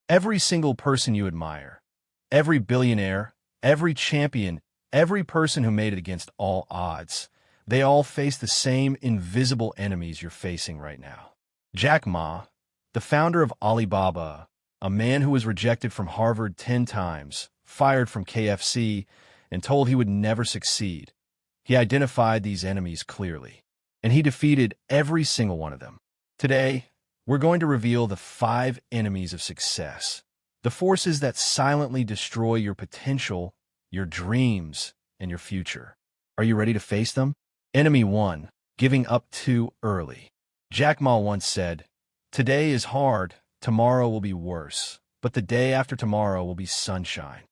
Every single person you admire, every billionaire, every champion, every person who made it against all odds, they all face the same invisible enemies you're facing right now. Jack Ma, the founder of Alibaba, a man who was rejected from Harvard 10 times, fired from KFC, and told he would never succeed. He identified these enemies clearly, and he defeated every single one of them. Today, we're going to reveal the 5 enemies of success, the forces that silently destroy your potential, your dreams, and your future. Are you ready to face them? Enemy 1, giving up too early. Jack Ma once said, "Today is hard, tomorrow will be worse, but the day after tomorrow will be sunshine."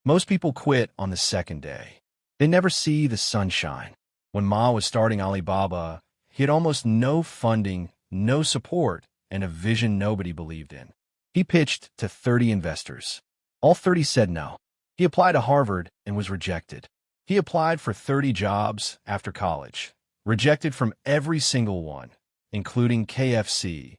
Most people quit on the second day. They never see the sunshine. When Ma was starting Alibaba, he had almost no funding, no support, and a vision nobody believed in. He pitched to 30 investors. All 30 said no. He applied to Harvard and was rejected. He applied for 30 jobs after college, rejected from every single one, including KFC,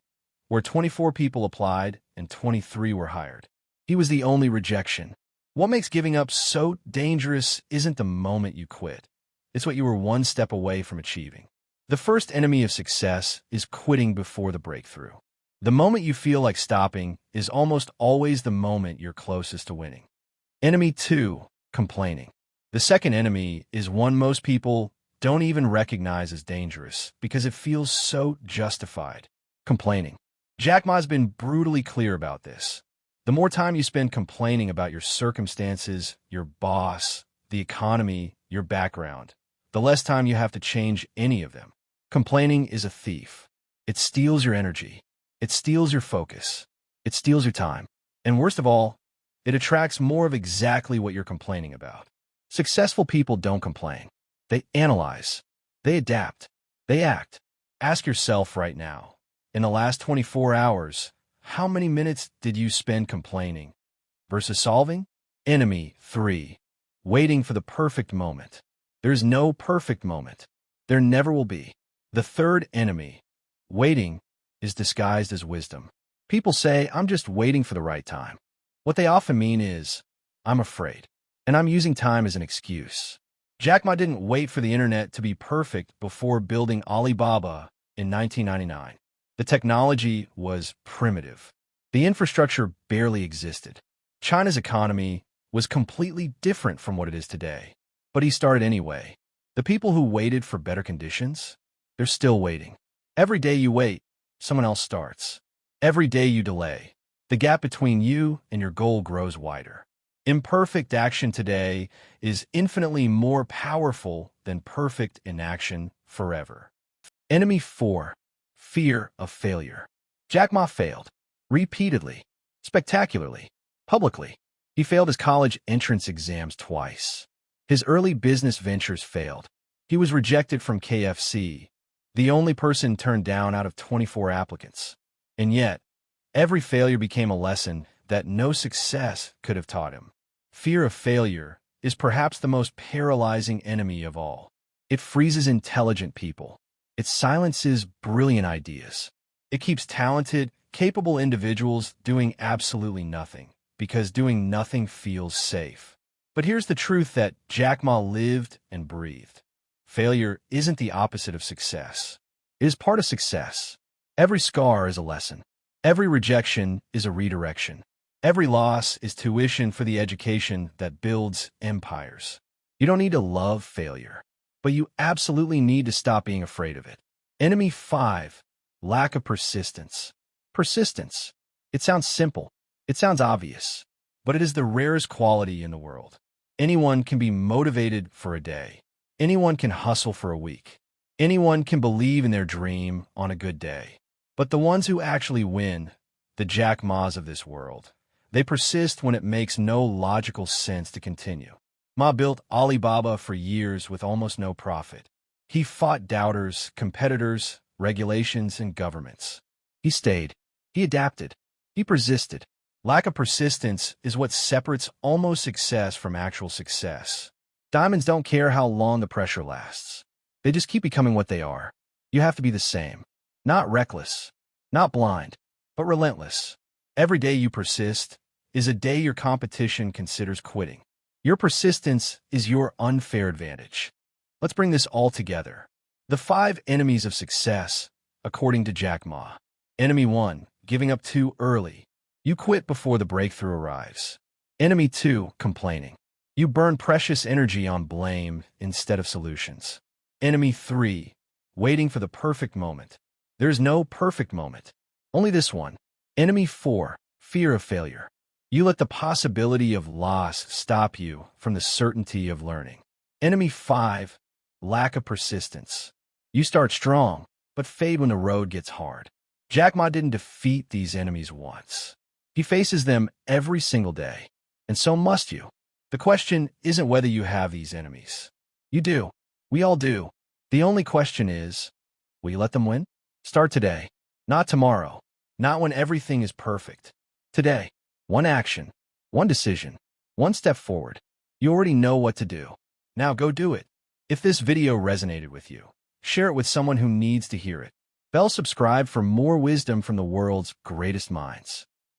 where 24 people applied and 23 were hired. He was the only rejection. What makes giving up so dangerous isn't the moment you quit. It's what you were one step away from achieving. The first enemy of success is quitting before the breakthrough. The moment you feel like stopping is almost always the moment you're closest to winning. Enemy 2, complaining. The second enemy is one most people don't even recognize as dangerous because it feels so justified. Complaining. Jack Ma's been brutally clear about this. The more time you spend complaining about your circumstances, your boss, the economy, your background, the less time you have to change any of them. Complaining is a thief. It steals your energy. It steals your focus. It steals your time. And worst of all, it attracts more of exactly what you're complaining about. Successful people don't complain. They analyze. They adapt. They act. Ask yourself right now, in the last 24 hours, how many minutes did you spend complaining versus solving? Enemy 3, waiting for the perfect moment. There's no perfect moment. There never will be. The third enemy, waiting, is disguised as wisdom. People say, "I'm just waiting for the right time." What they often mean is, "I'm afraid, and I'm using time as an excuse." Jack Ma didn't wait for the internet to be perfect before building Alibaba in 1999. The technology was primitive. The infrastructure barely existed. China's economy was completely different from what it is today. But he started anyway. The people who waited for better conditions, they're still waiting. Every day you wait, someone else starts. Every day you delay, the gap between you and your goal grows wider. Imperfect action today is infinitely more powerful than perfect inaction forever. Enemy 4, fear of failure. Jack Ma failed. Repeatedly. Spectacularly. Publicly. He failed his college entrance exams twice. His early business ventures failed. He was rejected from KFC, the only person turned down out of 24 applicants. And yet, every failure became a lesson that no success could have taught him. Fear of failure is perhaps the most paralyzing enemy of all. It freezes intelligent people. It silences brilliant ideas. It keeps talented, capable individuals doing absolutely nothing, because doing nothing feels safe. But here's the truth that Jack Ma lived and breathed. Failure isn't the opposite of success. It is part of success. Every scar is a lesson. Every rejection is a redirection. Every loss is tuition for the education that builds empires. You don't need to love failure, but you absolutely need to stop being afraid of it. Enemy 5, lack of persistence. Persistence. It sounds simple. It sounds obvious, but it is the rarest quality in the world. Anyone can be motivated for a day. Anyone can hustle for a week. Anyone can believe in their dream on a good day. But the ones who actually win, the Jack Ma's of this world, they persist when it makes no logical sense to continue. Ma built Alibaba for years with almost no profit. He fought doubters, competitors, regulations, and governments. He stayed. He adapted. He persisted. Lack of persistence is what separates almost success from actual success. Diamonds don't care how long the pressure lasts. They just keep becoming what they are. You have to be the same. Not reckless, not blind, but relentless. Every day you persist is a day your competition considers quitting. Your persistence is your unfair advantage. Let's bring this all together. The 5 enemies of success, according to Jack Ma. Enemy 1, giving up too early. You quit before the breakthrough arrives. Enemy 2, complaining. You burn precious energy on blame instead of solutions. Enemy 3, waiting for the perfect moment. There's no perfect moment, only this one. Enemy 4, fear of failure. You let the possibility of loss stop you from the certainty of learning. Enemy 5, lack of persistence. You start strong, but fade when the road gets hard. Jack Ma didn't defeat these enemies once. He faces them every single day, and so must you. The question isn't whether you have these enemies. You do. We all do. The only question is, will you let them win? Start today, not tomorrow, not when everything is perfect. Today, one action, one decision, one step forward. You already know what to do. Now go do it. If this video resonated with you, share it with someone who needs to hear it. Subscribe for more wisdom from the world's greatest minds.